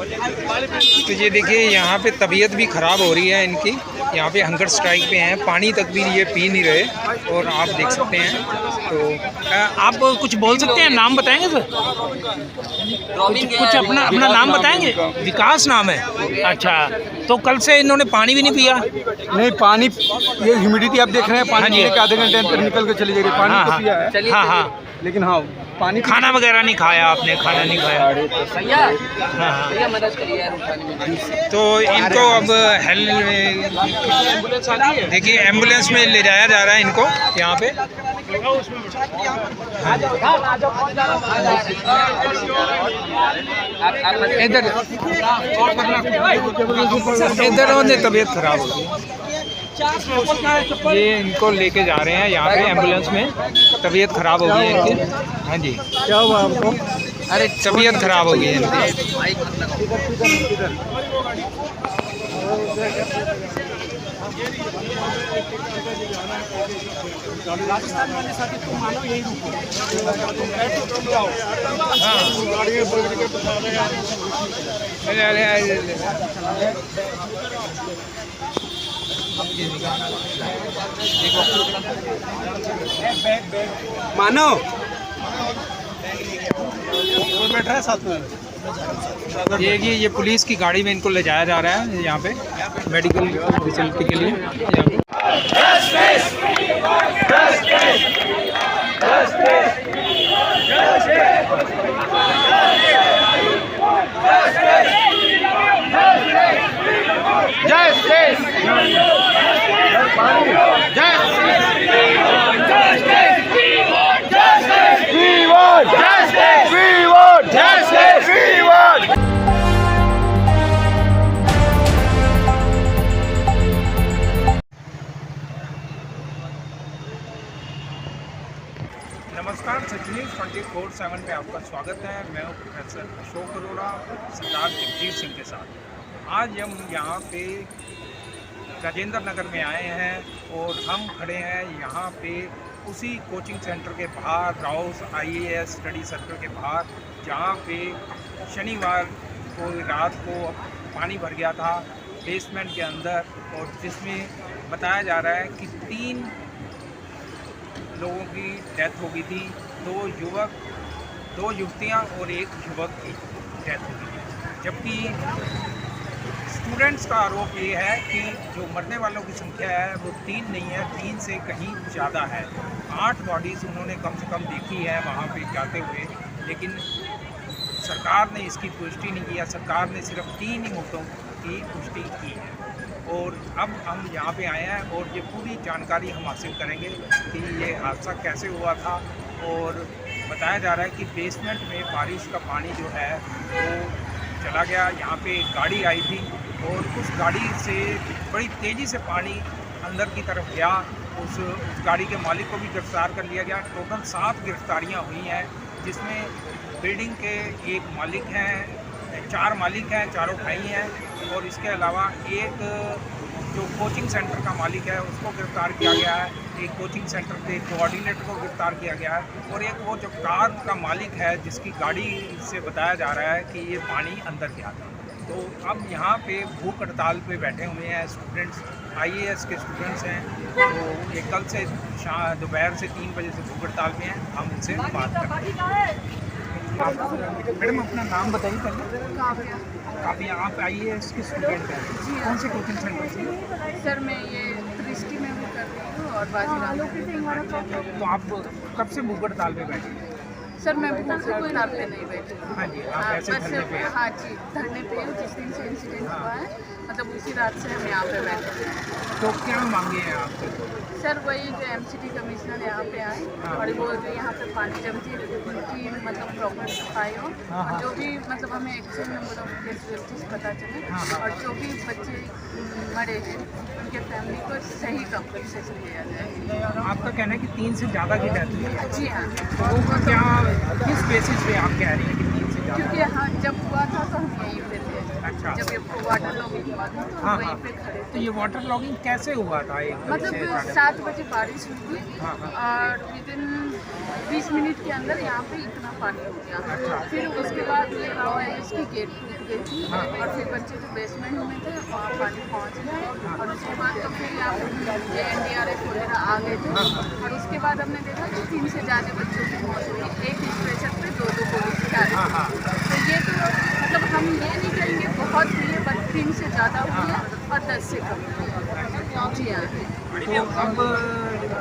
तो ये देखिए यहाँ पे तबीयत भी ख़राब हो रही है इनकी। यहाँ पे हंगर स्ट्राइक पे हैं, पानी तक भी ये पी नहीं रहे और आप देख सकते हैं। तो आप कुछ बोल सकते हैं, नाम बताएंगे सर? कुछ अपना नाम बताएंगे? विकास नाम है, अच्छा। तो कल से इन्होंने पानी भी नहीं पिया? नहीं, पानी ये ह्यूमिडिटी आप देख रहे हैं, पानी पीने के आधे घंटे अंदर निकल के चली जाएगी। पानी तो पिया है, हाँ, लेकिन हाँ पानी। खाना वगैरह नहीं खाया आपने? खाना नहीं खाया? हाँ। तो इनको अब देखिए एम्बुलेंस में ले जाया जा रहा है इनको यहाँ पे। इधर होने तबीयत खराब होगी। ये इनको लेके जा रहे हैं यहाँ पे एम्बुलेंस में। तबीयत खराब हो गई है इनकी। हाँ जी, क्या हुआ आपको? अरे तबीयत खराब हो गई है इनकी। मानो बैठा है साथ में। ये पुलिस की गाड़ी में इनको ले जाया जा रहा है यहाँ पे मेडिकल फैसिलिटी के लिए। नमस्कार, सचनी 24/7 पे आपका स्वागत है। मैं हूँ प्रोफेसर अशोक अरोड़ा, सरदार जगजीत सिंह के साथ। आज हम यहाँ पे राजेंद्र नगर में आए हैं और हम खड़े हैं यहाँ पे उसी कोचिंग सेंटर के बाहर, राउस IAS स्टडी सर्कल के बाहर, जहाँ पे शनिवार को रात को पानी भर गया था बेसमेंट के अंदर, और जिसमें बताया जा रहा है कि 3 लोगों की डेथ हो गई थी। 2 युवतियां और 1 युवक की डेथ हो गई थी। जबकि स्टूडेंट्स का आरोप ये है कि जो मरने वालों की संख्या है वो 3 नहीं है, 3 से कहीं ज़्यादा है। 8 बॉडीज़ उन्होंने कम से कम देखी है वहाँ पे जाते हुए, लेकिन सरकार ने इसकी पुष्टि नहीं किया। सरकार ने सिर्फ 3 ही मौतों की पुष्टि की है। और अब हम यहाँ पे आए हैं और ये पूरी जानकारी हम हासिल करेंगे कि ये हादसा कैसे हुआ था। और बताया जा रहा है कि बेसमेंट में बारिश का पानी जो है वो चला गया। यहाँ पे एक गाड़ी आई थी और उस गाड़ी से बड़ी तेज़ी से पानी अंदर की तरफ गया। उस गाड़ी के मालिक को भी गिरफ्तार कर लिया गया। टोटल 7 गिरफ्तारियाँ हुई हैं, जिसमें बिल्डिंग के 1 मालिक हैं, 4 मालिक हैं, चारों भाई हैं, और इसके अलावा एक जो कोचिंग सेंटर का मालिक है उसको गिरफ्तार किया गया है। एक कोचिंग सेंटर के कोऑर्डिनेटर को गिरफ्तार किया गया है, और एक वो जो कार का मालिक है जिसकी गाड़ी से बताया जा रहा है कि ये पानी अंदर गया था। तो अब यहाँ पे भूख हड़ताल पे बैठे हुए हैं स्टूडेंट्स, IAS के स्टूडेंट्स हैं। तो ये कल से दोपहर से 3 बजे से भूख हड़ताल में हैं। हम इनसे बात करते हैं। मैडम अपना नाम बताइए पहले। काव्या, आप IAS की स्टूडेंट हैं? कौन से कोचिंग सेंटर से? सर मैं ये दृष्टि में भी कर रही हूँ और बाजीराव। तो आप कब से भूख हड़ताल पे बैठे हैं? सर मैं भूख हड़ताल पे नहीं बैठी। हाँ जी, आप ऐसे धरने पे? हाँ जी, धरने पे जिस दिन से इंसिडेंट हुआ है, मतलब उसी रात से हम यहाँ पे बैठे हैं। तो क्या मांगे हैं आप? सर वही जो MCD कमिश्नर यहाँ पे आए और वो जो यहाँ पे पानी जमती उनकी मतलब प्रॉपर सफाई हो, और जो भी मतलब हमें एक्चुअल नंबर ऑफ केसेस पता चले, और जो भी बच्चे मरे हैं उनके फैमिली को सही कंपनसेशन दिया जाए। आपका कहना है कि 3 से ज़्यादा की डेथ हुई है? जी हाँ। तो क्या, किस बेसिस पे आप कह रही हैं कि 3 से ज़्यादा? क्योंकि हाँ जब हुआ था तो हम यहीं पे थे। अच्छा। जब ये वाटर लॉगिंग हुआ था तो हम वहीं पे खड़े तो थे। ये वाटर लॉगिंग कैसे हुआ था? मतलब 7 बजे बारिश हुई थी और विदिन 20 मिनट के अंदर यहाँ पे इतना पानी हो गया। फिर उसके बाद ये राव IAS की गेट टूट गई थी और फिर बच्चे जो बेसमेंट में थे वहाँ पानी पहुँच गया और उसके बाद तो फिर यहाँ पे NDRF वगैरह आ गए थे और उसके बाद हमने देखा कि 3 से ज़्यादा बच्चों की मौत हुई, एक स्ट्रेचर पे 2 पुलिस के आए। तो ये तो मतलब हम ये नहीं कहेंगे बहुत हुई है, बट 3 से ज़्यादा हुई है और 10 से कम जी हाँ। तो अब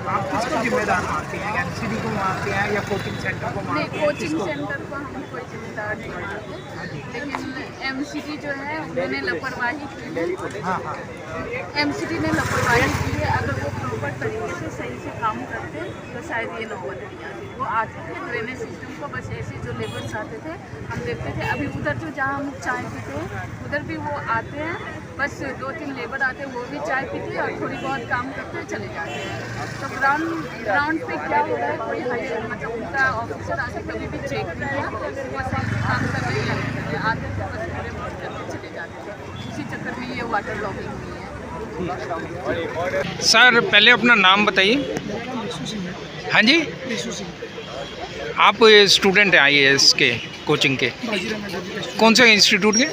आप किसको जिम्मेदार मानते हैं, MCD को मानते हैं या कोचिंग सेंटर को नहीं, मानते हैं? कोचिंग सेंटर को हम कोई जिम्मेदार नहीं मानते, लेकिन MCD जो है उन्होंने लापरवाही की है। हाँ हाँ MCD ने लापरवाही की है। अगर वो प्रॉपर तरीके से सही से काम करते तो शायद ये नौबत नहीं आती। वो आते थे ड्रेनेज सिस्टम को बस ऐसे जो लेबर्स आते थे हम देखते थे। अभी उधर जो जहाँ हम चाय पीते हैं उधर भी वो आते हैं, बस 2-3 लेबर आते हैं, वो भी चाय पीते हैं और थोड़ी बहुत काम करते हैं चले जाते हैं। तो ग्राउंड पे क्या हो रहा है, कोई मतलब उनका ऑफिसर आके कभी भी चेक नहीं किया, वो सही से काम कर रहे हैं आते थे बस थोड़े बहुत करके चले जाते थे। इसी चक्कर में ये वाटर लॉगिंग हुई है। सर पहले अपना नाम बताइए। हाँ जी, आप स्टूडेंट हैं IAS के कोचिंग के, कौन से इंस्टीट्यूट के?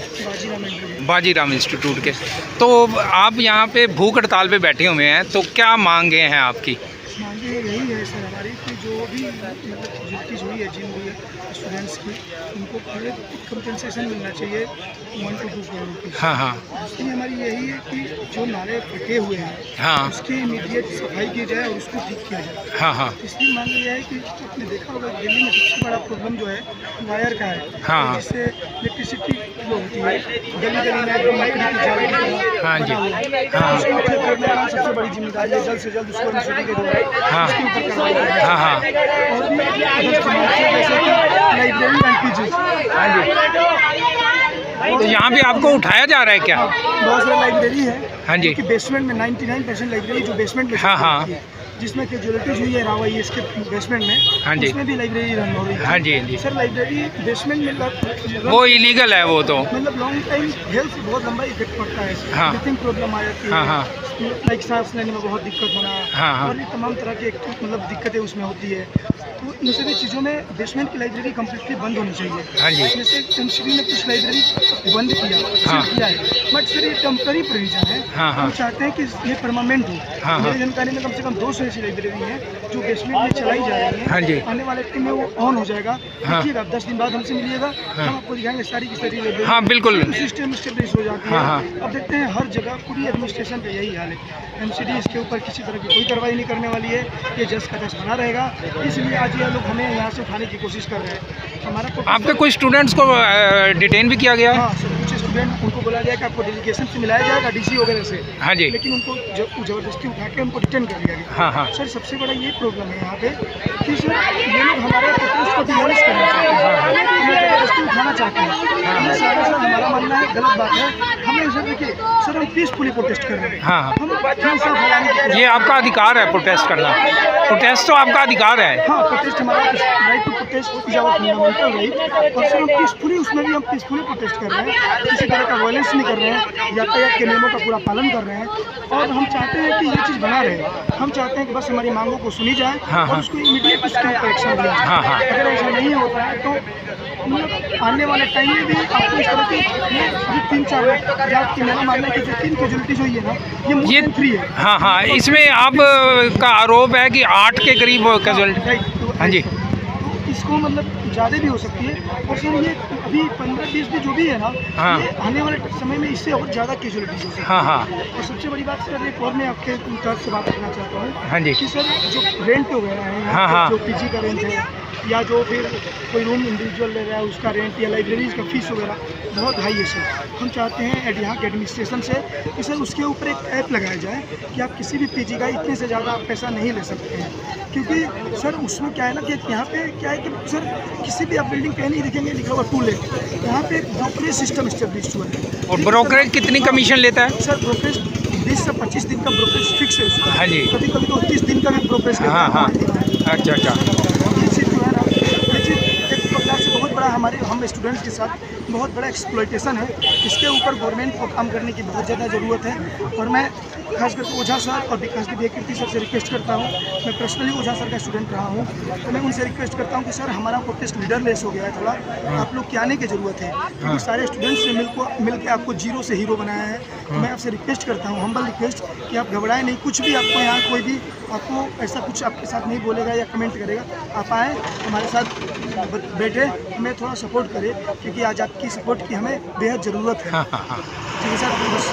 बाजीराम इंस्टीट्यूट के। तो आप यहाँ पे भूख हड़ताल पे बैठे हुए हैं, तो क्या मांगे हैं आपकी? मांगे यही है सर हमारी कि जो भी मतलब फैसिलिटीज हुई है जिन हुई है स्टूडेंट्स की, उनको पूरे कंपनसेशन मिलना चाहिए 1 to 2 करोड़ रुपये। हाँ हाँ दूसरी हमारी यही है कि जो नाले फटे हुए हैं हाँ उसकी इमीडिएट सफाई की जाए और उसको ठीक किया जाए। हाँ हाँ इसलिए मांग यह है कि आपने देखा होगा दिल्ली में सबसे बड़ा प्रॉब्लम जो है वायर का है, हाँ। जिससे इलेक्ट्रिसिटी जो होती है गली गली में एकदम लकड़ी की जाली की तरह हाँ जी, बना हुआ है। हाँ उसको ठीक करने का सबसे बड़ी जिम्मेदारी है जल्द से जल्द उसको एमसीडी के द्वारा हाँ उसके ऊपर कार्रवाई करें। हाँ हाँ और भी अदर चीज़ें जैसे कि लाइब्रेरी एंड पीजी, हाँ जी। तो यहाँ पे आपको उठाया जा रहा है क्या? बहुत सारी लाइब्रेरी है हाँ जी। कि बेसमेंट में 99% लाइब्रेरी जो बेसमेंट में हाँ, हाँ। होती है, जिसमें कैजुअलिटीज हुई है रावा इसके बेसमेंट में, हाँ जी। उसमें भी लाइब्रेरी रन हो रही है। हाँ जी, हाँ जी। सर लाइब्रेरी बेसमेंट में वो इलीगल है वो तो। मतलब लॉन्ग टाइम हेल्थ बहुत लंबा इफेक्ट पड़ता है, हाँ। ब्रीथिंग प्रॉब्लम आ जाती है, हाँ, हाँ। लाइक सांस लेने में बहुत दिक्कत होना, हाँ, हाँ। और भी तमाम तरह की मतलब दिक्कतें उसमें होती है। तो इन सभी चीज़ों में बेसमेंट की लाइब्रेरी कम्प्लीटली बंद होनी चाहिए। हाँ जी। जैसे MCD ने कुछ लाइब्रेरी बंद किया, हाँ। किया है, बट सर ये टेम्पररी प्रोविजन है। हाँ, हाँ। हम चाहते हैं कि ये परमानेंट हो। हाँ, मेरी हाँ। जानकारी में कम से कम 200 ऐसी लाइब्रेरी है जो बेसमेंट में चलाई जा रही है। हाँ जी। आने वाले टाइम में वो ऑन हो जाएगा। हाँ। देखिएगा 10 दिन बाद हमसे मिलिएगा, हम आपको दिखाएंगे सारी की सारी लाइब्रेरी। हाँ, बिल्कुल। सिस्टम स्टेब्लिश हो जाती है। हाँ, हाँ। अब देखते हैं हर जगह पूरी एडमिनिस्ट्रेशन का यही हाल है। MCD इसके ऊपर किसी तरह की कोई कार्रवाई नहीं करने वाली है, ये जस का जस बना रहेगा। इसलिए आज ये लोग हमें यहाँ से उठाने की कोशिश कर रहे हैं। हमारा आपके कुछ स्टूडेंट्स को डिटेन भी किया गया है? हाँ सर, कुछ स्टूडेंट उनको बोला गया कि आपको डेलीगेशन से मिलाया जाएगा DC वगैरह से, हाँ जी। लेकिन उनको जबरदस्ती उठा के उनको रिटर्न कर दिया गया। हाँ हाँ सर सबसे बड़ा ये प्रॉब्लम है यहाँ पे कि सर ये लोग हमारे प्रोटेस्ट को डिमोलिश करना चाहते हैं, हमें जबरदस्ती उठाना चाहते हैं। ये सारा सर हमारा मानना है गलत बात है। हमें सर देखिए सर हम पीसफुली प्रोटेस्ट कर रहे हैं। हाँ, हाँ। हम हिंसा फैलाने की ये आपका अधिकार है प्रोटेस्ट करना, प्रोटेस्ट तो आपका अधिकार है। हाँ प्रोटेस्ट हमारा right to protest is our fundamental right. और सर हम पीसफुली उसमें भी हम पीसफुली प्रोटेस्ट कर रहे हैं, किसी तरह का वायलेंस नहीं कर रहे हैं, यातायात के नियमों का पूरा पालन कर रहे हैं। और हम चाहते हैं कि ये चीज़ बना रहे। हम चाहते हैं कि बस हमारी मांगों को सुनी जाए हाँ, और हाँ। उसको इमीडिएट उसके ऊपर एक्शन लिया जाए। हाँ, हाँ। अगर ऐसा नहीं होता है तो मतलब आने वाले टाइम में भी आपको इस तरह की ये 3-4 जात की मेरा मानना है कि 3 कैजुअलिटीज हुई है ना, ये मोर ये देन 3 है। हाँ हाँ, इसमें आप का आरोप है कि 8 के करीब कैजुअलिटी। राइट। हाँ जी। तो इसको मतलब ज़्यादा भी हो सकती है। और सर ये अभी 15-20 भी जो भी है ना, हाँ। ये आने वाले समय में इससे और ज़्यादा कैजुअलिटीज हो सकती है। हाँ हाँ और सबसे बड़ी बात सर एक और मैं आपके तरफ से बात करना चाहता हूँ हाँ जी। कि सर जो रेंट वगैरह है यहाँ हाँ, पे, हाँ। जो PG का रेंट है या जो फिर कोई रूम इंडिविजुअल ले रहा है उसका रेंट या लाइब्रेरीज का फीस वगैरह बहुत हाई है सर। हम चाहते हैं यहाँ के एडमिनिस्ट्रेशन से कि सर उसके ऊपर एक ऐप लगाया जाए कि आप किसी भी PG का इतने से ज़्यादा आप पैसा नहीं ले सकते हैं। क्योंकि सर उसमें क्या है ना कि यहाँ पे क्या है कि सर किसी भी आप बिल्डिंग पे नहीं दिखेंगे लिखा हुआ टू लेट, यहाँ पे ब्रोकरेज सिस्टम स्टेब्लिश हुआ है। और ब्रोकरेज कितनी कमीशन लेता है? सर ब्रोकरेज 20 से 25 दिन का ब्रोकरेज फिक्स है उसका। हाँ जी। कभी कभी तो 30 दिन का भी ब्रोकरेज हाँ हाँ। अच्छा अच्छा। ये चीज़ जो है ना, ये चीज़ एक प्रकार से बहुत बड़ा हम स्टूडेंट्स के साथ बहुत बड़ा एक्सप्लॉयटेशन है। इसके ऊपर गवर्नमेंट को काम करने की बहुत ज़्यादा ज़रूरत है। और मैं खास करके ओझा सर और विकास दीदी कीर्ति सर से रिक्वेस्ट करता हूँ, मैं पर्सनली ओझा सर का स्टूडेंट रहा हूँ, तो मैं उनसे रिक्वेस्ट करता हूँ कि सर हमारा प्रोटेस्ट लीडरलेस हो गया है थोड़ा, आप लोग के आने की ज़रूरत है, क्योंकि सारे स्टूडेंट्स ने मिल के आपको जीरो से हीरो बनाया है। तो मैं आपसे रिक्वेस्ट करता हूँ, हम्बल रिक्वेस्ट, कि आप घबराएं नहीं, कुछ भी आपको यहाँ कोई भी आपको ऐसा कुछ आपके साथ नहीं बोलेगा या कमेंट करेगा, आप आएँ हमारे साथ बैठे, हमें थोड़ा सपोर्ट करें, क्योंकि आज आपकी सपोर्ट की हमें बेहद ज़रूरत है। ठीक है सर, बस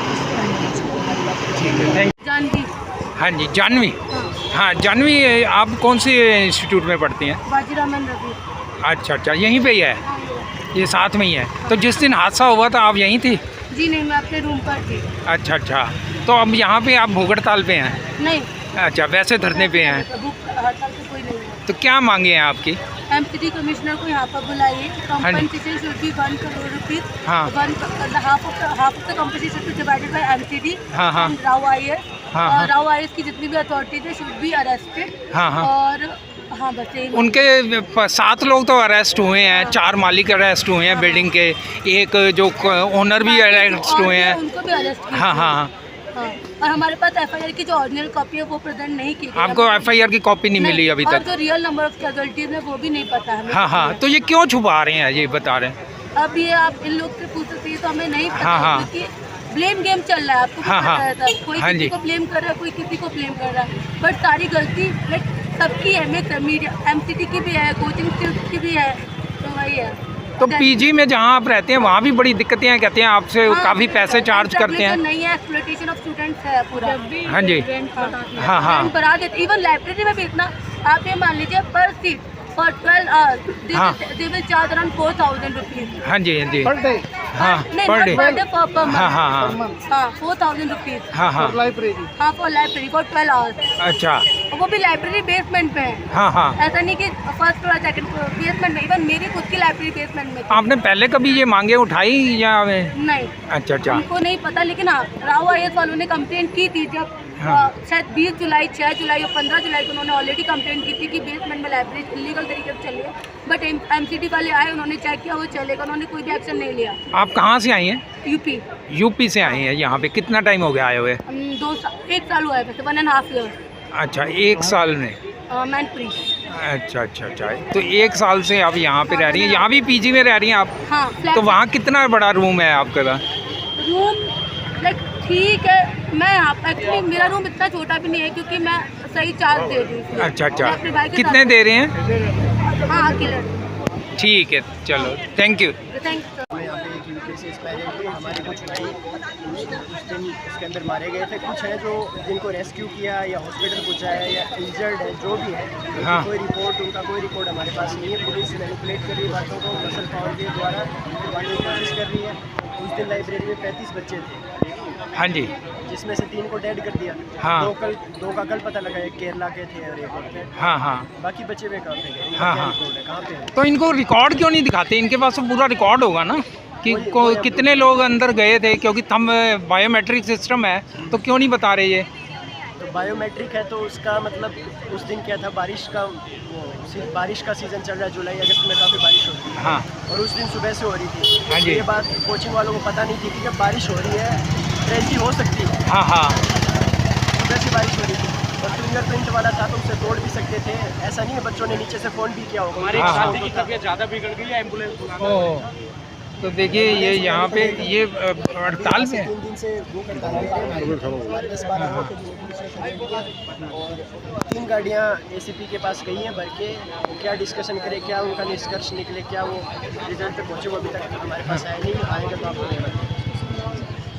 ठीक है, थैंक। जानवी। हाँ जी, जानवी। हाँ जानवी, आप कौन से इंस्टीट्यूट में पढ़ती हैं? बाजीराव रवि। अच्छा अच्छा, यहीं पे ही है, ये साथ में ही है। तो जिस दिन हादसा हुआ था आप यहीं थी? जी नहीं, मैं अपने रूम पर थी। अच्छा अच्छा, तो अब यहाँ पे आप भूख हड़ताल पे हैं? नहीं। अच्छा, वैसे धरने पे हैं। भूख हड़ताल पे कोई नहीं है। तो क्या मांगे हैं आपकी? एमसीडी कमिश्नर को यहाँ पर बुलाइए, compensation should be 1 crore rupees, हाँ। Half of the compensation to divided by MCD हाँ हाँ एंड राव आईएएस। हाँ। राव आईएएस की जितनी भी अथॉरिटीज है शुड बी अरेस्टेड। हाँ हाँ। और हाँ बस यही। उनके 7 लोग तो अरेस्ट हुए हैं, 4 मालिक अरेस्ट हुए हैं बिल्डिंग के, एक जो ओनर भी अरेस्ट हुए हैं। उनको भी अरेस्ट किया। हाँ हाँ हाँ। और हमारे पास एफआईआर की जो ओरिजिनल कॉपी है वो प्रेजेंट नहीं की गई। आपको एफआईआर की कॉपी नहीं मिली अभी और तक? जो रियल नंबर ऑफ कैजुअल्टीज है वो भी नहीं पता हमें। हाँ हाँ, तो ये क्यों छुपा रहे हैं, ये बता रहे हैं? अब ये आप इन लोग से पूछ सकते हैं, तो हमें नहीं पता। हाँ, हाँ। क्योंकि ब्लेम गेम चल रहा है, आपको हाँ, पता हाँ। है सब। कोई हाँ किसी जी। को ब्लेम कर रहा है, कोई किसी को ब्लेम कर रहा है, बट सारी गलती लाइक सबकी है। मिक्स मीडिया एमसीटी की भी है, कोचिंग की भी है, तो वही है। तो पीजी में जहाँ आप रहते हैं वहाँ भी बड़ी दिक्कतें हैं, कहते हैं आपसे काफ़ी पैसे चार्ज करते हैं। नहीं है, एक्सप्लॉयटेशन ऑफ स्टूडेंट्स है पूरा। हाँ जी। हाँ हाँ। रेंट बढ़ा देते, इवन लाइब्रेरी में भी इतना। आप ये मान लीजिए पर सीट फॉर 12 आवर्स हाँ। They will charge around 4000 rupees. हाँ जी, हाँ जी। Per day. हाँ, नहीं, पर डे। Per month. हाँ हाँ हाँ। हाँ 4000 रुपीज। हाँ हाँ। लाइब्रेरी। हाँ फॉर लाइब्रेरी फॉर 12 आवर्स। अच्छा। वो भी लाइब्रेरी बेसमेंट में है। हाँ हाँ। ऐसा नहीं कि first floor second floor, basement में। इवन मेरी खुद की लाइब्रेरी बेसमेंट में थी। आपने पहले कभी ये मांगे उठाई या? नहीं, अच्छा अच्छा। उनको नहीं पता। लेकिन हाँ, राव आईएएस वालों ने कंप्लेंट की थी जब शायद 20 जुलाई, 6 जुलाई और 15 जुलाई को उन्होंने ऑलरेडी कंप्लेंट की थी कि बेसमेंट में लाइब्रेरी इलीगल तरीके से चल रही है। बट एमसीडी वाले आए, उन्होंने चेक किया, वो चलेगा, उन्होंने कोई भी एक्शन नहीं लिया। आप कहाँ से आई हैं? यूपी। यूपी से आई हैं यहाँ पे? कितना टाइम हो गया आए हुए? 1 साल हुआ है वैसे, 1.5 ईयर। अच्छा, 1 साल में। मैनपुरी। अच्छा अच्छा अच्छा, तो 1 साल से आप यहाँ पे रह रही हैं? यहाँ भी पीजी में रह रही हैं आप? हाँ, फ्लैट। तो वहाँ कितना बड़ा रूम है आपका? रूम लाइक ठीक है। मैं एक्चुअली मेरा रूम इतना छोटा भी नहीं है, क्योंकि मैं सही चार्ज दे रही हूँ। अच्छा अच्छा, मैं अपने भाई के कितने साथ- दे रहे हैं? हाँ अकेले। ठीक है, चलो, थैंक यू। Thank you. हमें यहाँ पे एक यूपी से एक्सपायरी हुई, हमारे कुछ भाई उस दिन इसके अंदर मारे गए थे। कुछ हैं जो जिनको रेस्क्यू किया या हॉस्पिटल पहुँचाया या इंजर्ड है, जो भी है, हाँ। कोई रिपोर्ट, उनका कोई रिपोर्ट हमारे पास नहीं है। पुलिस मैनिपुलेट कर रही है बातों को, मसल पावर के द्वारा करवाने की कोशिश कर रही है। उस दिन लाइब्रेरी में 35 बच्चे थे, हाँ जी। जिसमें से 3 को डेड कर दिया। हाँ। 2 का कल पता लगा, एक केरला के थे और एक और थे। हाँ हाँ। बाकी बच्चे में कहाँ पे गए? इनका हाँ, क्या हाँ। रिपोर्ट है, कहाँ पे है? तो इनको रिकॉर्ड क्यों नहीं दिखाते? इनके पास तो पूरा रिकॉर्ड होगा ना कि कितने लोग अंदर गए थे, क्योंकि थम बायोमेट्रिक सिस्टम है, तो क्यों नहीं बता रहे ये? तो बायोमेट्रिक है तो उसका मतलब उस दिन क्या था, बारिश का बारिश का सीज़न चल रहा है, जुलाई अगस्त में काफ़ी बारिश हो रही है। हाँ और उस दिन सुबह से हो रही थी। हाँ जी। ये बात कोचिंग वालों को पता नहीं थी कि जब बारिश हो रही है ट्रेंडी हो सकती है। हाँ हाँ। सुबह से बारिश हो रही थी और फिंगरप्रिंट वाला था, तो उससे तोड़ भी सकते थे। ऐसा नहीं है, बच्चों ने नीचे से फ़ोन भी किया होगा। हाँ, हाँ। ओह, तो देखिए ये यहाँ पे ये हड़ताल में है। 3 दिन से वो हड़ताल में थे। हमारे 10-12 लोग थे जिन्हें पुलिस ने पकड़ लिया और 3 गाड़ियाँ एसीपी के पास गई हैं भर के। वो क्या डिस्कशन करे, क्या उनका निष्कर्ष निकले, क्या वो रिजल्ट पे पहुँचे, वो अभी तक हमारे पास आया नहीं। आएगा तो आपको देना।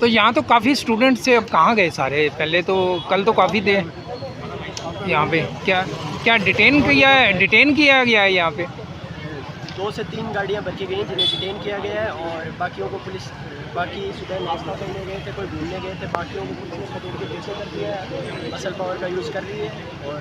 तो यहाँ तो काफ़ी स्टूडेंट से अब कहाँ गए सारे? पहले तो कल तो काफ़ी थे यहाँ पे। क्या डिटेन किया गया है यहाँ पे? 2 से 3 गाड़ियाँ भर के गई हैं जिन्हें डिटेन किया गया है और बाकियों को पुलिस, बाकी सुबह नाश्ता करने गए थे, कोई घूमने गए थे, बाकियों को पुलिस ने पकड़ के पीछे कर दिया है। मसल पावर का यूज़ कर रही है और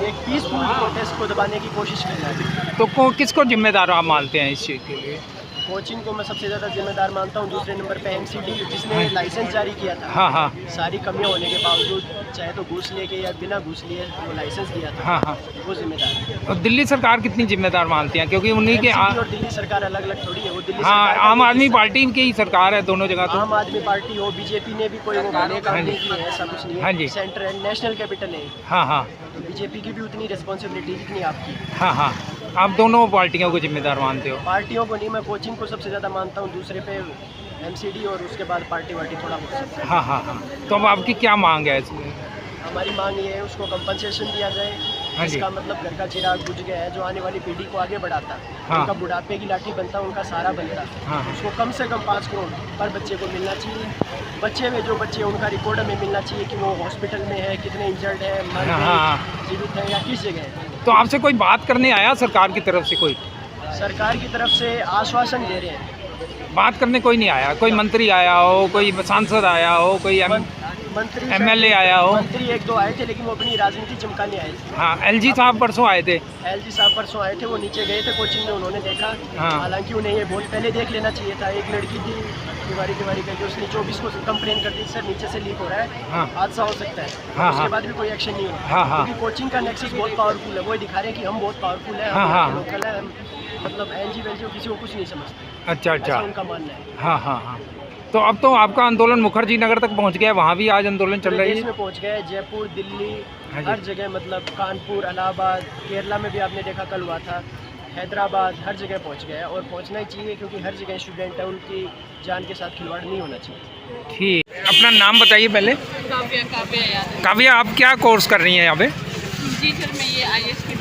एक पीसफुल प्रोटेस्ट को दबाने की कोशिश की जा रही है। तो किसको जिम्मेदार आप मानते हैं इस चीज़ के लिए? कोचिंग को मैं सबसे ज़्यादा जिम्मेदार मानता हूँ। दूसरे नंबर पे एमसीडी जिसने लाइसेंस जारी किया था। हाँ हाँ सारी कमियां होने के बावजूद, चाहे तो घूस लेके या बिना घूस लिए वो लाइसेंस दिया था। हाँ हाँ। वो जिम्मेदार है। और दिल्ली सरकार कितनी जिम्मेदार मानती है, क्योंकि उन्हीं के MCD और दिल्ली सरकार अलग अलग थोड़ी है। वो दिल्ली हाँ सरकार का आम एक आदमी हिस्सा है। पार्टी की ही सरकार है दोनों जगह तो। आम आदमी पार्टी हो, बीजेपी ने भी कोई वो बड़े काम नहीं किए हैं, ऐसा कुछ नहीं हाँ जी। है। सेंटर है, नेशनल कैपिटल है, हाँ हाँ तो बीजेपी की भी उतनी रिस्पॉन्सिबिलिटी जितनी आपकी। हाँ हाँ। आप दोनों पार्टियों को जिम्मेदार मानते हो? पार्टियों को नहीं, मैं कोचिंग को सबसे ज़्यादा मानता हूँ, दूसरे पे एमसीडी और उसके बाद पार्टी वार्टी थोड़ा बहुत। हाँ हाँ हाँ। तो अब आपकी क्या मांग है इसमें? हमारी मांग ये है उसको कंपनसेशन दिया जाए। हाँ जी। इसका मतलब घर का चिराग बुझ गया है, जो आने वाली पीढ़ी को आगे बढ़ाता, हाँ। उनका बुढ़ापे की लाठी बनता, उनका सहारा बनता। हाँ। उसको कम से कम 5 करोड़ पर बच्चे को मिलना चाहिए। बच्चे में जो बच्चे उनका रिकॉर्ड हमें मिलना चाहिए कि वो हॉस्पिटल में है, कितने इंजर्ड है, मर हाँ, गए, हाँ। जीवित है या किस जगह है। तो आपसे कोई बात करने आया सरकार की तरफ से? कोई सरकार की तरफ से आश्वासन दे रहे हैं। बात करने कोई नहीं आया? कोई मंत्री आया हो, कोई सांसद आया हो, कोई मंत्री MLA आया हो? मंत्री 1-2 आए थे, लेकिन वो अपनी राजनीति चमकाने आए थे। हाँ LG साहब परसों आए थे। LG साहब परसों आए थे, वो नीचे गए थे कोचिंग में, उन्होंने देखा। हाँ। हालांकि उन्हें ये बहुत पहले देख लेना चाहिए था। एक लड़की थी तिवारी करके, उसने 24 को कंप्लेन कर दी, सर नीचे से लीक हो रहा है, हाँ। हादसा हो सकता है। हाँ, उसके हाँ। बाद भी कोई एक्शन नहीं हुआ। हाँ, हाँ। क्योंकि कोचिंग का नेक्सस बहुत पावरफुल है। वो दिखा रहे हैं कि हम बहुत पावरफुल है, हाँ, हाँ। लोकल है, हम मतलब NG किसी को कुछ नहीं समझते। अच्छा अच्छा। ऐसा उनका मानना है। हाँ हाँ हाँ। तो अब तो आपका आंदोलन मुखर्जी नगर तक पहुंच गया है, वहाँ भी आज आंदोलन चल पूरे रही देश है? में पहुंच गए, जयपुर, दिल्ली, हाँ जी। हर जगह, मतलब कानपुर, इलाहाबाद, केरला में भी आपने देखा कल हुआ था, हैदराबाद, हर जगह पहुंच गया। और पहुंचना ही चाहिए, क्योंकि हर जगह स्टूडेंट है, उनकी जान के साथ खिलवाड़ नहीं होना चाहिए। ठीक। अपना नाम बताइए पहले। काव्या याद काव्या, आप क्या कोर्स कर रही हैं यहाँ पे? जी सर, मैं ये IAS की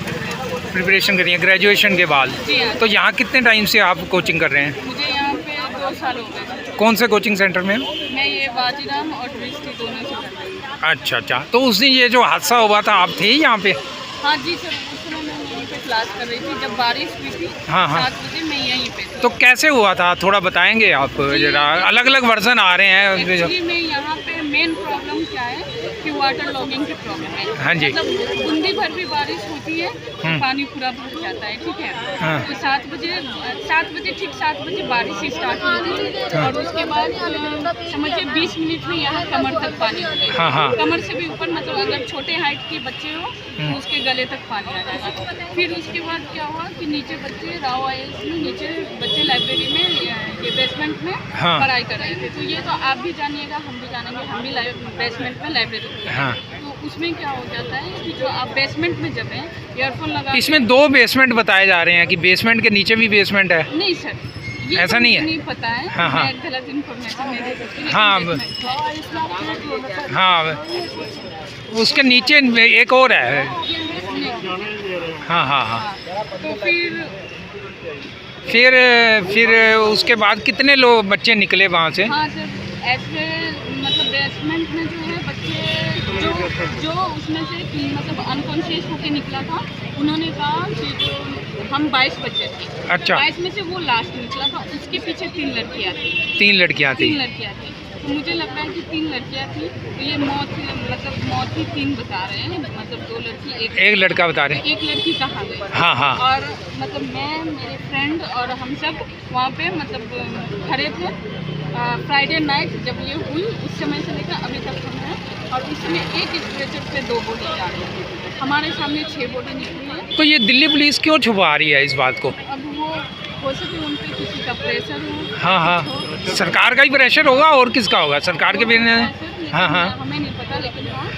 प्रिपरेशन कर रही हैं ग्रेजुएशन के बाद? जी हाँ। तो यहाँ कितने टाइम से आप कोचिंग कर रहे हैं? मुझे यहाँ पे 2 साल हो गए। कौन से कोचिंग सेंटर में? मैं ये बाजीराम और ट्विस्टी दोनों से कर रही हूँ। अच्छा अच्छा। तो उस दिन ये जो हादसा हुआ था, आप थे यहाँ पे? हाँ जी सर, उस समय मैं यहीं पे क्लास कर रही थी, जब बारिश हुई थी। हाँ, हाँ। 7 बजे मैं यहीं पे थी। तो कैसे हुआ था, थोड़ा बताएंगे आप जरा? अलग अलग वर्जन आ रहे हैं। एक्चुअली में यहाँ पे मेन प्रॉब्लम क्या है कि वाटर लॉगिंग की प्रॉब्लम है। हाँ जी। मतलब बूंदी भर भी बारिश होती है तो पानी पूरा भर जाता है, ठीक है। हाँ। तो 7 बजे ठीक 7 बजे बारिश स्टार्ट हुई थी। और उसके बाद समझिए 20 मिनट में यहाँ कमर तक पानी हो गया। हाँ, हाँ। कमर से भी ऊपर, मतलब अगर छोटे हाइट के बच्चे हो तो उसके गले तक पानी आ जाएगा। फिर उसके बाद क्या हुआ कि नीचे बच्चे राव IAS में नीचे बच्चे लाइब्रेरी में ये बेसमेंट में हाँ। पढ़ाई कर रहे थे। तो ये तो आप भी जानिएगा, हम भी जानेंगे, हम भी बेसमेंट में लाइब्रेरी में। हाँ। तो उसमें क्या हो जाता है कि जो आप बेसमेंट में जब हैं ईयरफोन लगा इसमें 2 बेसमेंट बताए जा रहे हैं कि बेसमेंट के नीचे भी बेसमेंट है? नहीं सर, ये ऐसा तो नहीं मुझे है? नहीं पता है। हाँ, हाँ। मैं गलत इन्फॉर्मेशन नहीं दे सकती, लेकिन हाँ, basement है। हाँ। उसके नीचे एक और है। हाँ हाँ हाँ। हाँ, तो फिर उसके बाद कितने लोग बच्चे निकले वहाँ से? हाँ सर, ऐसे मतलब बेसमेंट में जो है बच्चे जो उसमें से मतलब अनकॉन्शियस होके निकला था, उन्होंने कहा कि जो हम 22 बच्चे थे। अच्छा। 22 में से वो लास्ट निकला था, उसके पीछे 3 लड़कियाँ थी। 3 लड़कियाँ थी? 3 लड़कियाँ थी। तो मुझे लग रहा है कि 3 लड़कियाँ थी, तो ये मौत ही 3 बता रहे हैं, मतलब 2 लड़की एक लड़का बता रहे हैं। एक लड़की कहाँ गई। हाँ हाँ। और मतलब मैं, मेरे फ्रेंड और हम सब वहाँ पे मतलब खड़े थे फ्राइडे नाइट जब ये हुई, उस समय से लेकर अभी तक हम हैं। और इसमें एक स्ट्रेचर पे 2 बॉडी जा रही है, हमारे सामने 6 बॉडी निकली है। तो ये दिल्ली पुलिस क्यों छुपा रही है इस बात को? अब वो हो सके उन पे किसी का प्रेशर हो। हाँ हाँ। सरकार का ही प्रेशर होगा, और किसका होगा? सरकार के भी। हाँ हाँ। हमें नहीं पता, लेकिन हाँ।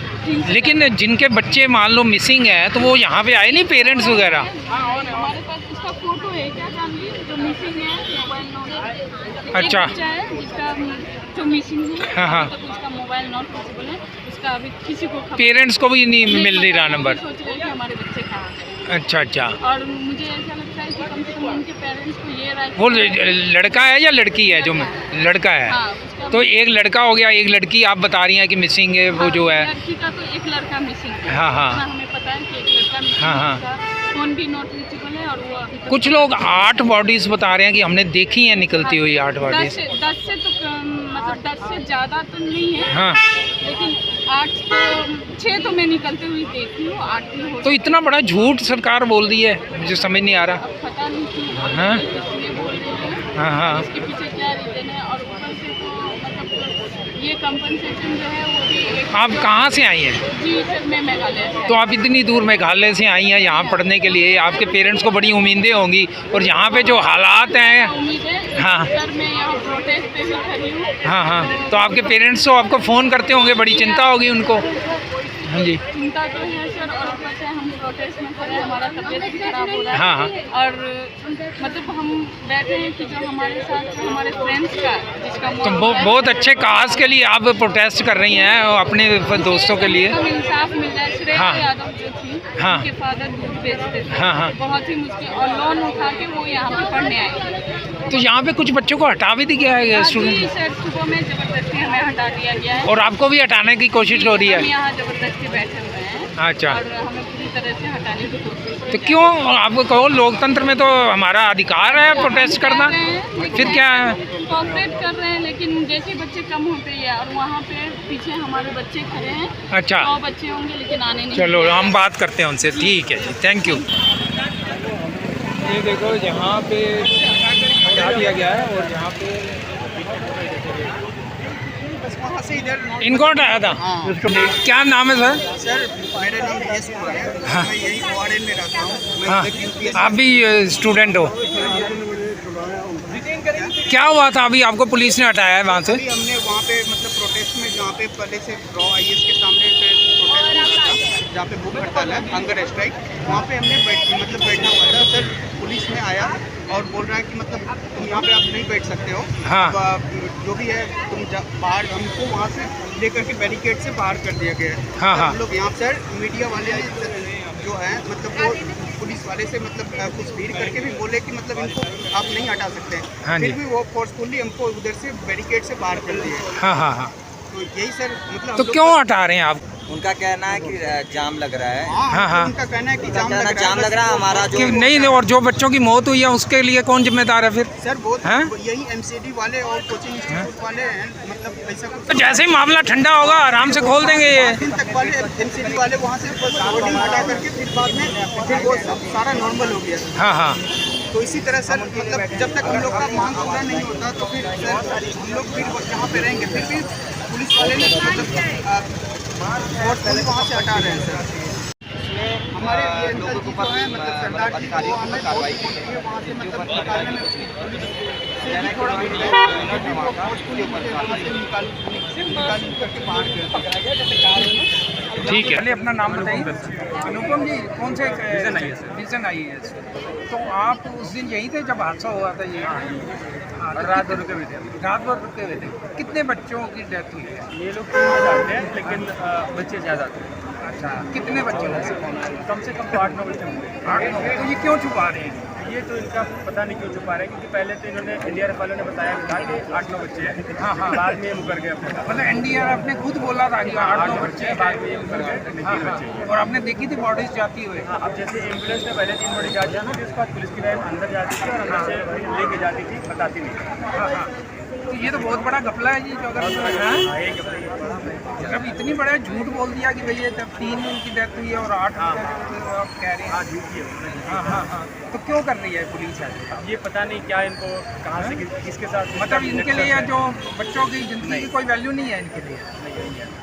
लेकिन जिनके बच्चे मान लो मिसिंग है, तो वो यहाँ पे आए नहीं, पेरेंट्स वगैरह? हमारे पास उसका फोटो है, क्या जानवी जो मिसिंग है, मोबाइल नॉट। अच्छा। एक बच्चा है जिसका जो मिसिंग है, हाँ, हाँ। अभी तक उसका मोबाइल नॉट पॉसिबल है, उसका अभी किसी को खबर पेरेंट्स को भी नहीं मिल नहीं रहा नंबर? सोच रहे हैं कि हमारे बच्चे कहाँ हैं। अच्छा अच्छा। और मुझे ऐसा लगता है कि कम से कम उनके पेरेंट्स को ये राइट। वो लड़का है या लड़की है? जो लड़का है। हाँ, उसका तो एक लड़का हो गया, एक लड़की आप बता रही हैं कि मिसिंग है, वो जो है। लड़की का तो एक लड़का मिसिंग है। हाँ, हाँ। इतना हमें पता है कि एक लड़का मिसिंग हाँ, है, हाँ। उसका फोन भी नॉट रीचेबल है। और वो अभी तक कुछ लोग 8 बॉडीज बता रहे हैं कि हमने देखी है निकलती हुई 8 बॉडीज। 10 से तो मतलब 10 से ज़्यादा तो नहीं है। हाँ। लेकिन 8 तो 6 तो मैं निकलते हुई देखी हूँ, 8 भी हो। तो इतना बड़ा झूठ सरकार बोल रही है, मुझे समझ नहीं आ रहा। अब पता नहीं क्यों हाँ। इसलिए बोल रही है। हाँ, हाँ। इसके पीछे क्या रीजन है, और ऊपर से तो मतलब ये कंपनसेशन जो है वो भी आप कहाँ से आई हैं? जी सर, मैं मेघालय से। तो आप इतनी दूर मेघालय से आई हैं यहाँ पढ़ने के लिए, आपके पेरेंट्स को बड़ी उम्मीदें होंगी, और यहाँ पे जो हालात हैं। उम्मीद है हाँ। सर, मैं यहाँ प्रोटेस्ट पे भी खड़ी हूँ। हाँ हाँ, तो आपके पेरेंट्स तो आपको फ़ोन करते होंगे, बड़ी चिंता होगी उनको। हाँ जी। चिंता तो है सर, और ऊपर से हम प्रोटेस्ट में खड़े हैं, हमारा तबीयत भी खराब हो रहा है। हाँ, हाँ। और मतलब हम बैठे हैं कि जो हमारे साथ जो हमारे फ्रेंड्स का जिसका तो बहुत अच्छे काज के लिए आप प्रोटेस्ट कर रही हैं, अपने दोस्तों के लिए। हम इंसाफ मिल जाए। श्रेया हाँ। यादव जो थी, हाँ। उनके फादर दूध बेचते थे। हाँ, हाँ। बहुत ही मुश्किल, और लोन उठा के वो यहाँ पे पढ़ने आए। तो यहाँ पे कुछ बच्चों को हटा भी दिया है जी स्टूडेंट, सर, सुबह में जबरदस्ती हमें हटा दिया गया है, और आपको भी हटाने की कोशिश हो रही हम है? यहाँ जबरदस्ती बैठे हुए हैं। अच्छा। और हमें पूरी तरह से हटाने की कोशिश। तो क्यों आपको कहो, लोकतंत्र में तो हमारा अधिकार है प्रोटेस्ट करना, फिर क्या है? कोऑपरेट कर रहे हैं, लेकिन जैसे बच्चे कम होते हैं, और वहाँ पे पीछे हमारे बच्चे खड़े हैं। अच्छा। 100 बच्चे होंगे, लेकिन आने नहीं। चलो हम बात करते हैं उनसे, ठीक है जी, थैंक यू। ये देखो यहाँ पे हटा दिया गया है, और यहाँ पे इनको हटाया था। क्या नाम है सर? सर मेरा नाम यश कुमार है। हाँ। मैं यही वार्डन में रहता हूँ। हाँ, आप भी स्टूडेंट हो? क्या हुआ था अभी, आपको पुलिस ने हटाया है वहाँ से? अभी हमने वहाँ पे मतलब प्रोटेस्ट में, जहाँ पे पहले से रॉ IAS के सामने पे प्रोटेस्ट हुआ था, जहाँ पे भूख हड़ताल है, हंगर स्ट्राइक, वहाँ पे हमने बैठना हुआ था। सर पुलिस में आया और बोल रहा है कि मतलब तुम यहाँ पे आप नहीं बैठ सकते हो। हाँ। जो भी है तुम बाहर, हमको वहाँ से लेकर के बैरिकेड से बाहर कर दिया गया है। हाँ, हाँ। हम लोग यहाँ सर मीडिया वाले जो है मतलब वो पुलिस वाले से मतलब कुछ भीड़ करके भी बोले कि मतलब इनको आप नहीं हटा सकते हैं। हाँ जी। फिर भी वो फोर्सफुली हमको उधर से बैरिकेड से बाहर कर दिए। हाँ हाँ हाँ। तो यही सर मतलब तो क्यों हटा रहे हैं आप? उनका कहना है कि जाम लग रहा है। हाँ, हाँ। उनका कहना है कि उनका जाम कहना लग जाम लग रहा है, हमारा जो कि नहीं, और जो बच्चों की मौत हुई है उसके लिए कौन जिम्मेदार है फिर? सर वो हैं? यही MCD वाले और कोचिंग इंस्टीट्यूट वाले हैं, मतलब ऐसा कुछ। तो जैसे ही मामला ठंडा होगा आराम से खोल देंगे ये। 5 दिन तक वाले MCD वाले वहाँ से बोर्डिंग हटा करके फिर बाद में फिर वो सब सारा नॉर्मल हो गया। हाँ हाँ। तो इसी तरह सर मतलब जब तक हम लोग का मांग पूरा नहीं होता तो फिर सर हम लोग फिर जहाँ पे रहेंगे, फिर भी पुलिस वाले ने मतलब फोर्सफुली वहाँ से हटा रहे हैं सर। हमारे ये अंकल जी जो हैं मतलब सरदार जी, वो हमें कार्रवाई की है वहाँ से मतलब निकालने में पुलिस से भी थोड़ा फोर्सफुली वहाँ से निकाल करके बाहर कर दिया। ठीक है। पहले अपना नाम बताइए। अनुपम जी, कौन से विजन IAS? तो आप उस दिन यहीं थे जब हादसा हुआ था ये? हाँ, तो रात भर रुके हुए थे? रात भर रुके हुए थे। कितने बच्चों की डेथ हुई है? ये लोग 3 जाते हैं, लेकिन बच्चे ज़्यादा थे। अच्छा, कितने बच्चे हैं? कम से कम तो 8-9 बच्चे होंगे। 8-9। तो ये क्यों छुपा रहे हैं? ये तो इनका पता नहीं क्यों छुपा रहे हैं, क्योंकि पहले तो इन्होंने NDRF वालों ने बताया था कि 8-9 बच्चे हैं। हाँ, हाँ। बाद में ये मुकर गए अपने साथ। मतलब NDRF ने खुद बोला था कि 8-9 बच्चे हैं, बाद में ये मुकर गए, लेकिन 3 बच्चे हैं। और आपने देखी थी बॉडीज जाती हुए? हाँ, अब जैसे एम्बुलेंस में पहले 3 बॉडी जाती थी, उसके बाद पुलिस की वैन अंदर जाती थी और अंदर से लेके जाती थी, बताती नहीं। हाँ हाँ। तो ये तो बहुत बड़ा घपला है जी, जो अगर जब इतनी बड़ा झूठ बोल दिया कि भैया तब 3 की डेथ हुई है और 8 आप कह रहे हैं। हाँ, झूठी है। हाँ हाँ हाँ। तो क्यों कर रही है पुलिस ऐसे? अब ये पता नहीं क्या इनको कहाँ से किसके साथ, मतलब इनके लिए जो बच्चों की जिंदगी की कोई वैल्यू नहीं है इनके लिए?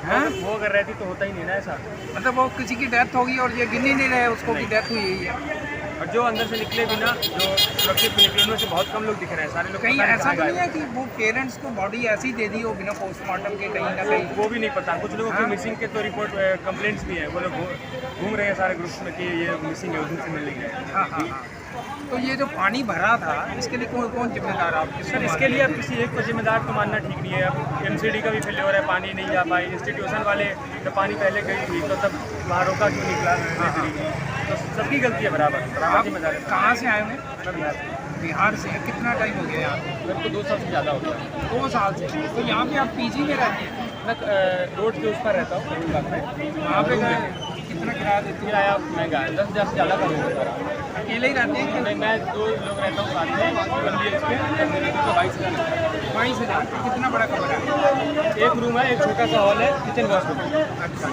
हाँ? वो अगर रहती तो होता ही नहीं ना ऐसा। मतलब वो किसी की डेथ होगी और ये गिन ही नहीं रहे उसको की डेथ हुई है। और जो अंदर से निकले भी ना, जो सुरक्षित निकले, उनमें से बहुत कम लोग दिख रहे हैं। सारे लोग कहीं पता नहीं ऐसा कहाँ तो नहीं गायब है कि वो पेरेंट्स को बॉडी ऐसी दे दी हो बिना पोस्टमार्टम के कहीं ना कहीं? वो भी नहीं पता। कुछ लोगों की हाँ? मिसिंग के तो रिपोर्ट कंप्लेंट्स भी है, वो लोग घूम रहे हैं सारे ग्रुप्स में कि ये मिसिंग है, उस दिन से मिल नहीं है। हाँ हाँ हाँ। तो ये जो पानी भरा था इसके लिए कौन कौन जिम्मेदार आप? सर इसके लिए अब किसी एक को जिम्मेदार तो मानना ठीक नहीं है। अब MCD का भी फेलियर है, पानी नहीं जा पाई। इंस्टीट्यूशन वाले जब पानी पहले गई थी तो तब वहाँ रोका क्यों निकला तो सबकी गलती है बराबर आप जिम्मेदार है। कहाँ से आए हुए? मैं बिहार से। बिहार से। कितना टाइम हो गया यहाँ? मेरे को 2 साल से ज़्यादा हो गया। 2 साल से। तो यहाँ पे आप PG में रहते हैं? मैं रोड के उस पर रहता हूँ, बाग में। वहाँ पे कितना किराया देते हैं? किराया महंगा है, 10,000 से ज़्यादा का रूम है सारा। अकेले ही रहते हैं कि नहीं, मैं 2 लोग रहता हूँ साथ में, 1 BHK, तो मेरे को 22,000 लगता है। 22,000? कितना बड़ा कमरा है? एक रूम है, एक छोटा सा हॉल है, किचन वॉशरूम। अच्छा,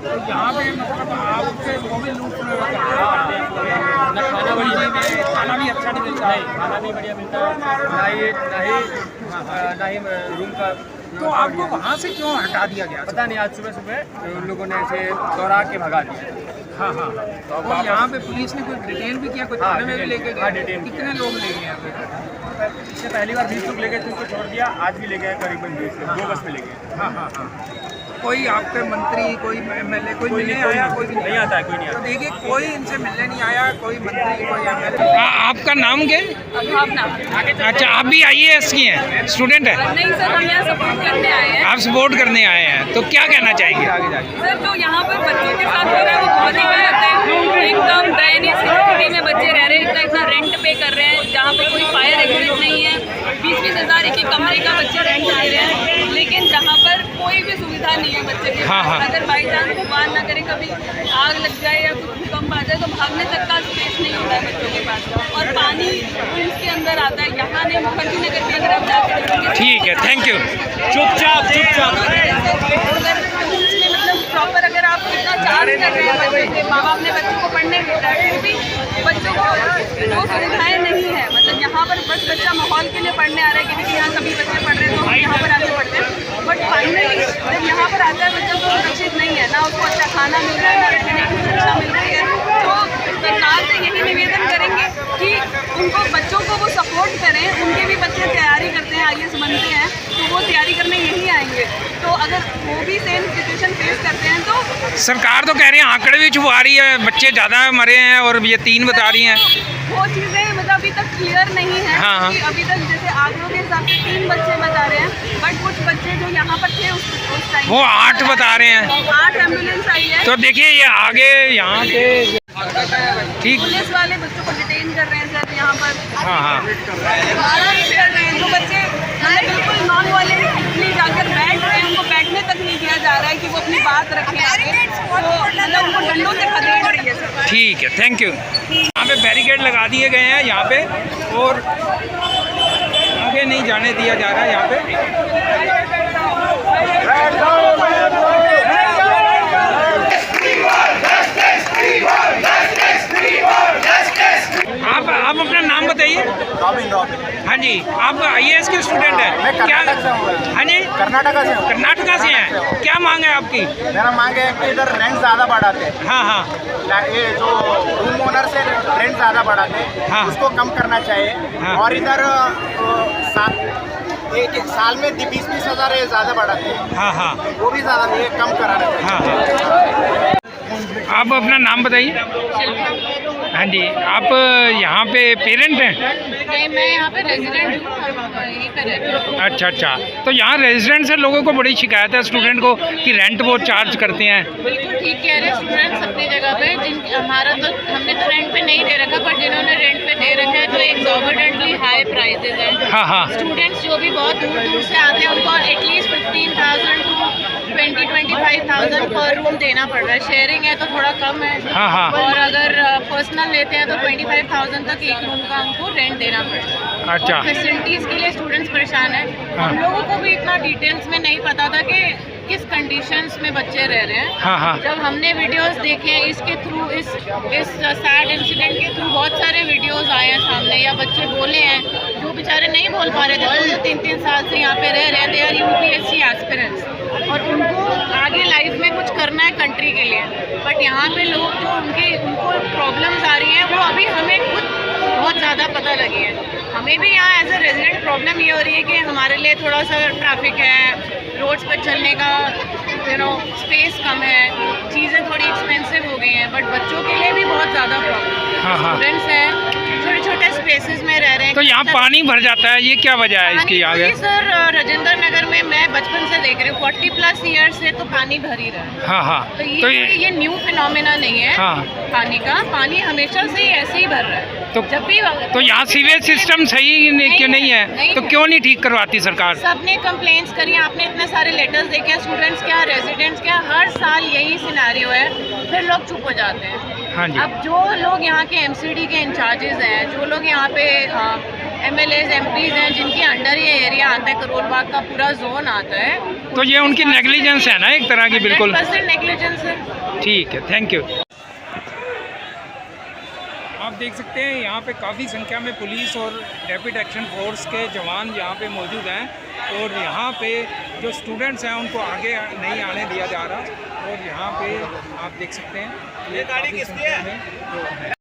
तो यहाँ पे मतलब आपसे वो भी लूट ना खाना खाना भी अच्छा नहीं मिलता है? नहीं, खाना नहीं बढ़िया मिलता है, ना ही रूम का। तो आपको वहाँ से क्यों हटा दिया गया? पता नहीं, आज सुबह सुबह उन लोगों ने ऐसे दौड़ा के भगा दिया। हाँ हाँ, और यहाँ पे पुलिस ने कोई डिटेन भी किया, कोई थाने में भी लेके गए? हाँ, डिटेन। कितने लोग ले गए यहाँ पे? इससे पहली बार 20 लोग ले गए थे, उनको छोड़ दिया, आज भी ले गए करीबन 20 लोग, 2 बस में ले गए। हाँ हाँ हाँ, कोई आपके मंत्री, कोई MLA कोई मिलने आया? कोई भी नहीं आता है, कोई नहीं तो आता। देखिए, कोई इनसे मिलने नहीं आया, कोई मंत्री, कोई MLA। आपका नाम क्या है? भावना। अच्छा, आप भी IAS की हैं, स्टूडेंट हैं? नहीं सर, हम यहाँ सपोर्ट करने आए हैं। आप सपोर्ट करने आए हैं, तो क्या कहना चाहेंगे? सर, जो यहाँ पर बच्चों के साथ हो रहा है वो बहुत ही गलत है। एकदम दयनीय स्थिति में बच्चे रह रहे हैं, इतना रेंट पे कर रहे हैं, जहाँ पर कोई फायर एग्जिट नहीं है। 20-20 हज़ार एक कमरे का बच्चे रेंट ले रहे हैं, लेकिन जहाँ पर कोई भी सुविधा नहीं है बच्चे के हाँ, पास। हाँ। अगर बाई चांस भगवान ना करे कभी आग लग जाए या कुछ भूकंप आ जाए तो भागने तक का स्पेस नहीं होता है बच्चों के पास, और पानी उसके अंदर आता है। यहाँ नहीं, मुखर्जी नगर के अंदर आप जाके देखेंगे। ठीक है, थैंक यू। चुपचाप मतलब प्रॉपर अगर आप इतना चार्ज कर रहे हैं बच्चे के, माँ बाप ने बच्चों को पढ़ने भेजा है, फिर भी बच्चों को वो सुविधाएं नहीं है। मतलब यहाँ पर बस बच्चा माहौल के लिए पढ़ने आ रहा है कि यहाँ सभी बच्चे पढ़ रहे हैं तो हम यहाँ पर आके पढ़ते हैं, बट फाइनली जब यहाँ पर आता है बच्चा तो सुरक्षित नहीं है, ना उसको अच्छा खाना मिल रहा है, ना रहने की सुरक्षा मिल रही है। तो सरकार से यही निवेदन करेंगे कि उनको बच्चों को वो सपोर्ट करें। उनके भी बच्चे तैयारी करते हैं, IAS बनते हैं, तो वो तैयारी करने यहीं आएंगे। तो अगर वो भी सेम सिचुएशन फेस करते हैं तो सरकार तो कह रही है आंकड़े भी छुपा रही है, बच्चे ज़्यादा मरे हैं और ये 3 बता रही हैं। वो चीज़ें मतलब अभी तक क्लियर नहीं है। हाँ, हाँ। कि अभी तक जैसे आंकड़ों के हिसाब से 3 बच्चे बता रहे हैं, बट कुछ बच्चे जो यहाँ पर थे उस टाइम वो 8 बता रहे हैं। 8 एम्बुलेंस आई है। तो देखिए, ये आगे यहाँ पे ठीक। पुलिस वाले बच्चों को डिटेन कर रहे हैं सर यहाँ पर। हाँ हाँ, बारह मिनट कर रहे हैं। जो बच्चे बिल्कुल नॉन वायलेंटली जाकर बैठ रहे हैं, उनको बैठने तक नहीं दिया जा रहा है कि वो अपनी बात रखें आगे। तो मतलब उनको डंडों से खदेड़ रही है सर। ठीक है, थैंक यू। यहाँ पे बैरिकेड लगा दिए गए हैं यहाँ पे, और आगे नहीं जाने दिया जा रहा है यहाँ पे। आप अपना नाम बताइए। हाँ जी, आप IAS के स्टूडेंट हैं क्या? हाँ जी, कर्नाटका से हैं। क्या मांग है आपकी? मेरा मांग है कि इधर रेंट ज़्यादा बढ़ाते हैं। हाँ हाँ, ये जो रूम ओनर से रेंट ज़्यादा बढ़ाते हैं, हाँ। उसको कम करना चाहिए। हाँ। और इधर एक साल में 20-20 हज़ार ज़्यादा बढ़ाते हैं, हाँ हाँ, वो भी ज़्यादा नहीं है, कम कराना चाहिए। हाँ हाँ। आप अपना नाम बताइए। हाँ जी, आप यहाँ पे पेरेंट हैं? नहीं, मैं यहाँ पे रेजिडेंट हूँ, यही कर रहे हैं। अच्छा अच्छा, तो यहाँ रेजिडेंट से लोगों को बड़ी शिकायत है स्टूडेंट को कि रेंट वो चार्ज करते हैं। बिल्कुल ठीक कह रहे हैं स्टूडेंट्स अपनी जगह पे। हमारा तो हमने तो रेंट पे नहीं दे रखा, पर जिन्होंने रेंट पे दे रखा है तो एग्जॉर्बिटेंटली हाई प्राइसेस हैं। हाँ हाँ, स्टूडेंट्स जो भी बहुत दूर दूर से आते हैं उनको एटलीस्ट 15,000 to 20-25,000 पर रूम देना पड़ रहा है। शेयरिंग है तो थोड़ा कम है, हाँ हाँ, और अगर पर्सनल लेते हैं तो 25,000 तक एक रूम का हमको रेंट देना पड़ता है। अच्छा, फैसिलिटीज़ के लिए स्टूडेंट्स परेशान हैं। हाँ। हम लोगों को भी इतना डिटेल्स में नहीं पता था कि किस कंडीशंस में बच्चे रह रहे हैं। हाँ हाँ, जब हमने वीडियोस देखे हैं इसके थ्रू, इस सैड इंसिडेंट के थ्रू बहुत सारे वीडियोस आए हैं सामने, या बच्चे बोले हैं जो बेचारे नहीं बोल पा रहे थे, तो 3-3 साल से यहाँ पे रह रहे हैं। दे आर UPSC एस्पिरेंट्स और उनको आगे लाइफ में कुछ करना है कंट्री के लिए, बट यहाँ पे लोग जो उनको प्रॉब्लम्स आ रही हैं वो अभी हमें खुद बहुत ज़्यादा पता लगी है। हमें भी यहाँ एज ए रेजिडेंट प्रॉब्लम ये हो रही है कि हमारे लिए थोड़ा सा ट्रैफिक है, रोड्स पर चलने का स्पेस कम है, चीज़ें थोड़ी एक्सपेंसिव हो गई हैं, बट बच्चों के लिए भी बहुत ज़्यादा प्रॉब्लम है। हाँ हाँ, स्टूडेंट्स हैं, छोटे छोटे स्पेसेस में रह रहे हैं। तो यहाँ पानी भर जाता है, ये क्या वजह है इसकी? आगे सर, राजेंद्र नगर में मैं बचपन से देख रही हूँ, 40+ ईयर्स से तो पानी भर ही रहा है। हाँ हाँ, तो तो ये न्यू फिनोमेना नहीं है। हाँ, पानी का, पानी हमेशा से ही ऐसे ही भर रहा है। तो जब भी तो यहाँ सीवेज सिस्टम सही नहीं है, नहीं तो है। क्यों नहीं ठीक करवाती सरकार? सबने कंप्लेंट्स करी, आपने इतने सारे लेटर्स देखे, स्टूडेंट्स क्या, रेजिडेंट्स क्या, हर साल यही सिनेरियो है फिर लोग चुप हो जाते हैं। हाँ जी। अब जो लोग यहाँ के एमसीडी के इंचार्जेस हैं, जो लोग यहाँ पे एमएलएज एमपीज हैं, जिनके अंडर ये एरिया आता है, करोल बाग का पूरा जोन आता है, तो ये उनकी नेग्लिजेंस है ना एक तरह की? बिल्कुल 100% नेग्लिजेंस है। ठीक है, थैंक यू। आप देख सकते हैं यहाँ पे काफ़ी संख्या में पुलिस और रैपिड एक्शन फोर्स के जवान यहाँ पे मौजूद हैं और यहाँ पे जो स्टूडेंट्स हैं उनको आगे नहीं आने दिया जा रहा। और यहाँ पे आप देख सकते हैं ये काफ़ी संख्या में जो है।